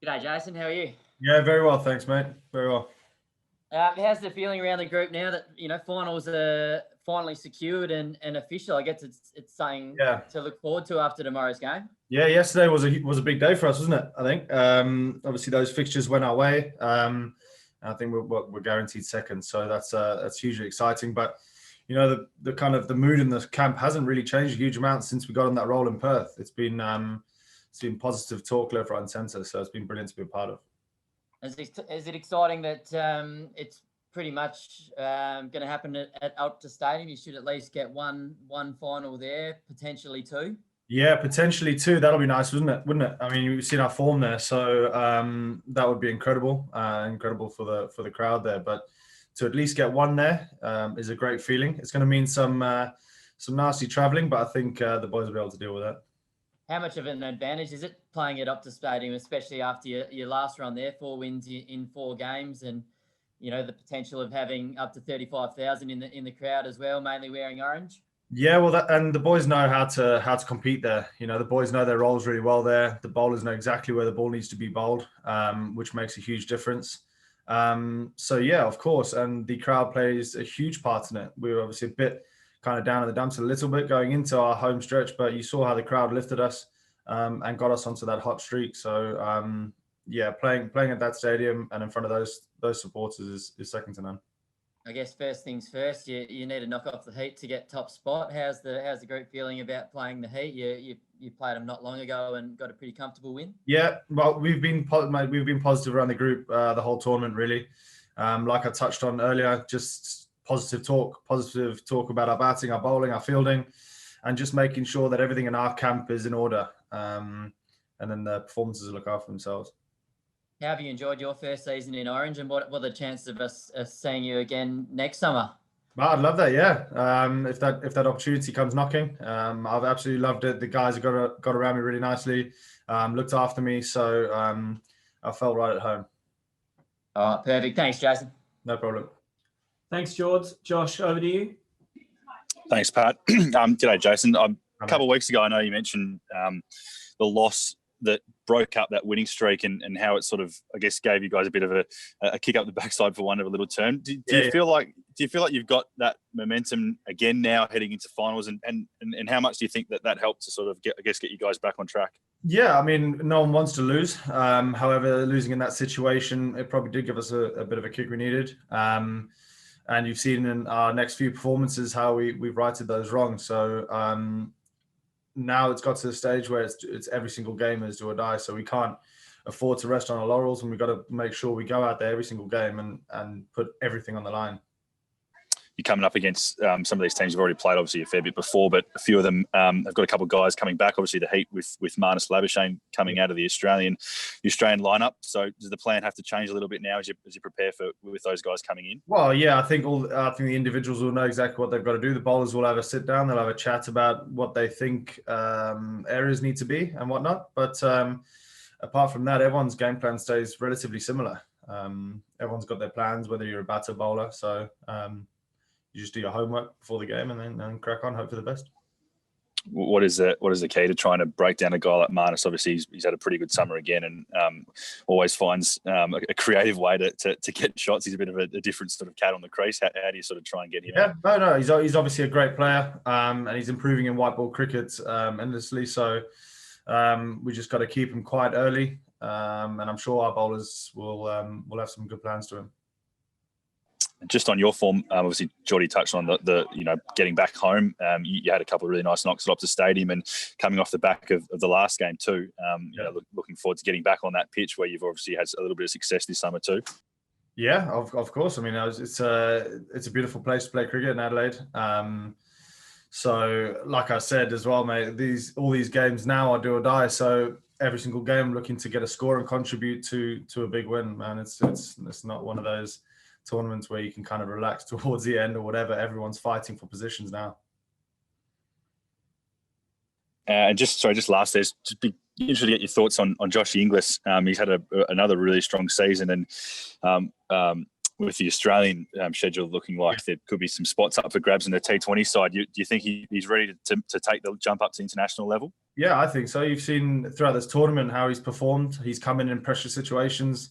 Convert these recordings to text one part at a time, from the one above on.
G'day, Jason. How are you? Yeah, very well, thanks, mate. Very well. How's the feeling around the group now that finals are finally secured and official? I guess it's something Yeah, to look forward to after tomorrow's game. yeah. Yesterday was a big day for us, wasn't it? I think. Obviously, those fixtures went our way. I think we're guaranteed second, so that's hugely exciting. But the kind of the mood in the camp hasn't really changed a huge amount since we got on that roll in Perth. It's been positive talk left, right, and centre. So it's been brilliant to be a part of. Is it exciting that it's pretty much going to happen at Optus Stadium? You should at least get one final there, potentially two. Yeah, potentially two. That'll be nice, wouldn't it? I mean, we've seen our form there, so that would be incredible. Incredible for the crowd there. But to at least get one there is a great feeling. It's going to mean some nasty travelling, but I think the boys will be able to deal with that. How much of an advantage is it playing at Optus Stadium, especially after your last run there, 4 wins in 4 games, and the potential of having up to 35,000 in the crowd as well, mainly wearing orange? Yeah, well, and the boys know how to compete there. The boys know their roles really well there. The bowlers know exactly where the ball needs to be bowled, which makes a huge difference. So yeah, of course, and the crowd plays a huge part in it. We were obviously a bit kind of down in the dumps a little bit going into our home stretch, but you saw how the crowd lifted us and got us onto that hot streak. So yeah, playing at that stadium and in front of those supporters is second to none. I guess first things first, you need to knock off the Heat to get top spot. How's the group feeling about playing the Heat? You played them not long ago and got a pretty comfortable win. Yeah, well, we've been positive around the group the whole tournament, really. Like I touched on earlier, just positive talk about our batting, our bowling, our fielding, and just making sure that everything in our camp is in order. And then the performances will look after themselves. How have you enjoyed your first season in Orange, and what are the chances of us seeing you again next summer? Well, I'd love that, yeah. If that opportunity comes knocking, I've absolutely loved it. The guys have got around me really nicely, looked after me, so I felt right at home. All right, perfect. Thanks, Jason. No problem. Thanks, George. Josh, over to you. Thanks, Pat. G'day, Jason. A couple of weeks ago, I know you mentioned the loss that broke up that winning streak and how it sort of, I guess, gave you guys a bit of a kick up the backside, for want of a little term. Do you feel like you've got that momentum again now heading into finals, and how much do you think that helped to sort of get you guys back on track? Yeah, I mean, no one wants to lose. However, losing in that situation, it probably did give us a bit of a kick we needed. And you've seen in our next few performances how we've righted those wrongs. So now it's got to the stage where it's every single game is do or die. So we can't afford to rest on our laurels, and we've got to make sure we go out there every single game and put everything on the line. You're coming up against some of these teams you've already played, obviously, a fair bit before, but a few of them have got a couple of guys coming back. Obviously, the Heat with Marnus Labuschagne coming out of the Australian lineup. So does the plan have to change a little bit now as you prepare with those guys coming in? Well, yeah, I think the individuals will know exactly what they've got to do. The bowlers will have a sit down. They'll have a chat about what they think areas need to be and whatnot. But apart from that, everyone's game plan stays relatively similar. Everyone's got their plans, whether you're a batter or bowler. So you just do your homework before the game and then crack on, hope for the best. What is the key to trying to break down a guy like Marnus? Obviously, he's had a pretty good summer again, and always finds a creative way to get shots. He's a bit of a different sort of cat on the crease. How do you sort of try and get him out? No, he's obviously a great player, and he's improving in white ball cricket endlessly. So we just got to keep him quiet early, and I'm sure our bowlers will have some good plans to him. Just on your form, obviously, Geordie touched on the getting back home. You had a couple of really nice knocks at Optus Stadium, and coming off the back of the last game too. Looking forward to getting back on that pitch where you've obviously had a little bit of success this summer too. Yeah, of course. I mean, it's a beautiful place to play cricket in Adelaide. So, like I said as well, mate, all these games now are do or die. So every single game, looking to get a score and contribute to a big win. Man, it's not one of those tournaments where you can kind of relax towards the end or whatever. Everyone's fighting for positions now. And just last, there's just be interested to get your thoughts on Josh Inglis. He's had another really strong season, and with the Australian schedule looking like there could be some spots up for grabs in the T20 side. Do you think he's ready to take the jump up to international level? Yeah, I think so. You've seen throughout this tournament how he's performed. He's come in pressure situations.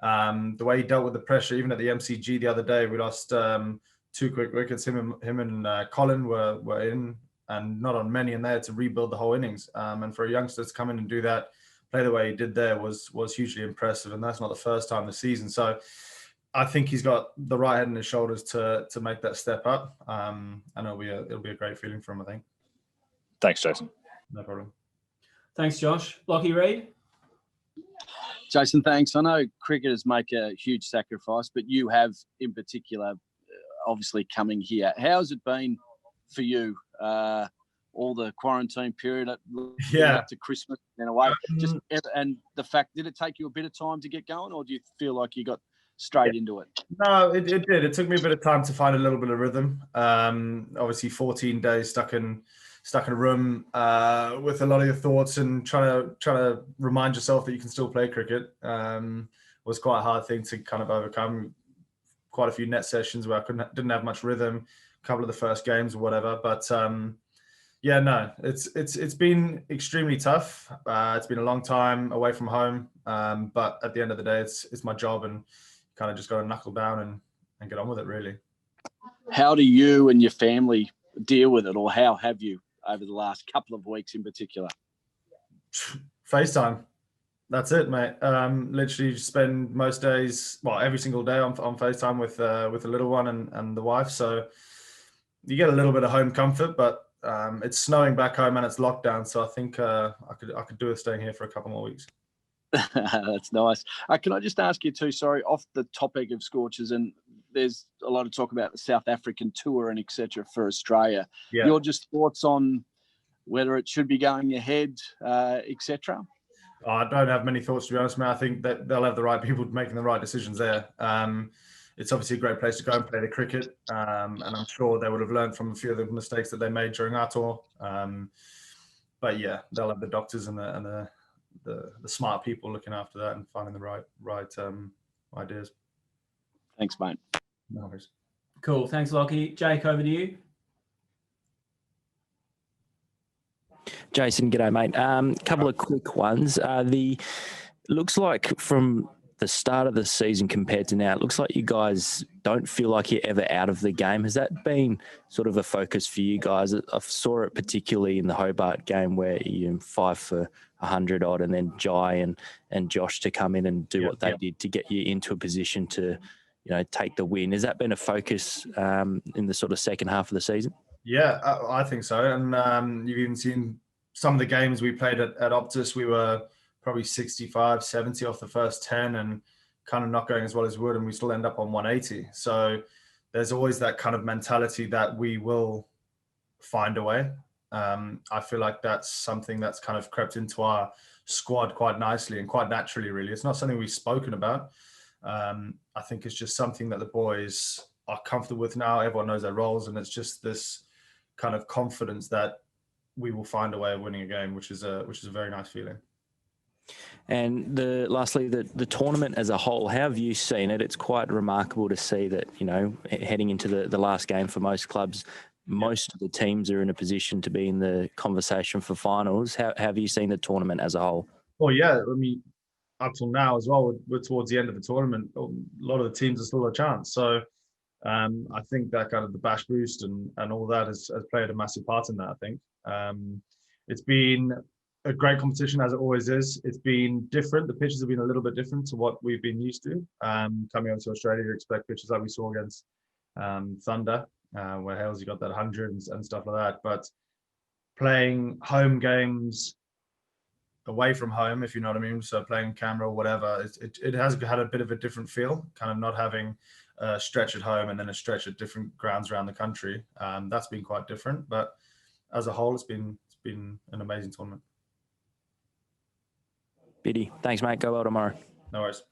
The way he dealt with the pressure, even at the MCG the other day, we lost 2 quick wickets. Him and Colin were in, and not on many in there to rebuild the whole innings. And for a youngster to come in and do that, play the way he did there was hugely impressive. And that's not the first time this season. So I think he's got the right head and his shoulders to make that step up. And it'll be a great feeling for him, I think. Thanks, Jason. No problem. Thanks, Josh. Lockie Reid? Jason, thanks. I know cricketers make a huge sacrifice, but you have in particular, obviously coming here. How's it been for you? All the quarantine period up to Christmas and away. And the fact, did it take you a bit of time to get going, or do you feel like you got straight into it? No, it did. It took me a bit of time to find a little bit of rhythm. Obviously 14 days stuck in a room with a lot of your thoughts and trying to remind yourself that you can still play cricket was quite a hard thing to kind of overcome. Quite a few net sessions where I didn't have much rhythm, a couple of the first games or whatever. But yeah, no, it's been extremely tough. It's been a long time away from home, but at the end of the day, it's my job, and kind of just got to knuckle down and get on with it, really. How do you and your family deal with it, or how have you over the last couple of weeks in particular? FaceTime. That's it, mate. Literally spend most days, well, every single day on FaceTime with the little one and the wife. So you get a little bit of home comfort, but it's snowing back home and it's lockdown. So I think I could do with staying here for a couple more weeks. That's nice. Can I just ask you too, sorry, off the topic of Scorchers, and there's a lot of talk about the South African tour and etc. for Australia. Yeah. Your just thoughts on whether it should be going ahead, etc.? I don't have many thoughts, to be honest, man. I think that they'll have the right people making the right decisions there. It's obviously a great place to go and play the cricket, and I'm sure they would have learned from a few of the mistakes that they made during our tour. But yeah, they'll have the doctors and the smart people looking after that and finding the right ideas. Thanks, mate. No worries. Cool. Thanks, Lockie. Jake, over to you. Jason, g'day, mate. Couple of quick ones. Looks like from the start of the season compared to now, it looks like you guys don't feel like you're ever out of the game. Has that been sort of a focus for you guys? I saw it particularly in the Hobart game where you 5 for 100 odd, and then Jai and Josh to come in and do what they did to get you into a position to, take the win. Has that been a focus in the sort of second half of the season? Yeah, I think so. And you've even seen some of the games we played at Optus, we were probably 65, 70 off the first 10 and kind of not going as well as we would, and we still end up on 180. So there's always that kind of mentality that we will find a way. I feel like that's something that's kind of crept into our squad quite nicely and quite naturally, really. It's not something we've spoken about. I think it's just something that the boys are comfortable with now. Everyone knows their roles, and it's just this kind of confidence that we will find a way of winning a game, which is a very nice feeling. And lastly, the tournament as a whole, how have you seen it? It's quite remarkable to see that, heading into the last game for most clubs, most of the teams are in a position to be in the conversation for finals. How have you seen the tournament as a whole? Well, yeah, I mean, up till now as well, we're towards the end of the tournament. A lot of the teams are still a chance. So I think that kind of the bash boost and all that has played a massive part in that, I think. It's been a great competition, as it always is. It's been different. The pitches have been a little bit different to what we've been used to. Coming over to Australia, you expect pitches like we saw against Thunder, where Halesy got that 100 and stuff like that. But playing home games away from home, if you know what I mean, so playing camera or whatever, it has had a bit of a different feel, kind of not having a stretch at home and then a stretch at different grounds around the country. That's been quite different, but as a whole, it's been an amazing tournament. Biddy, thanks, mate. Go well tomorrow. No worries.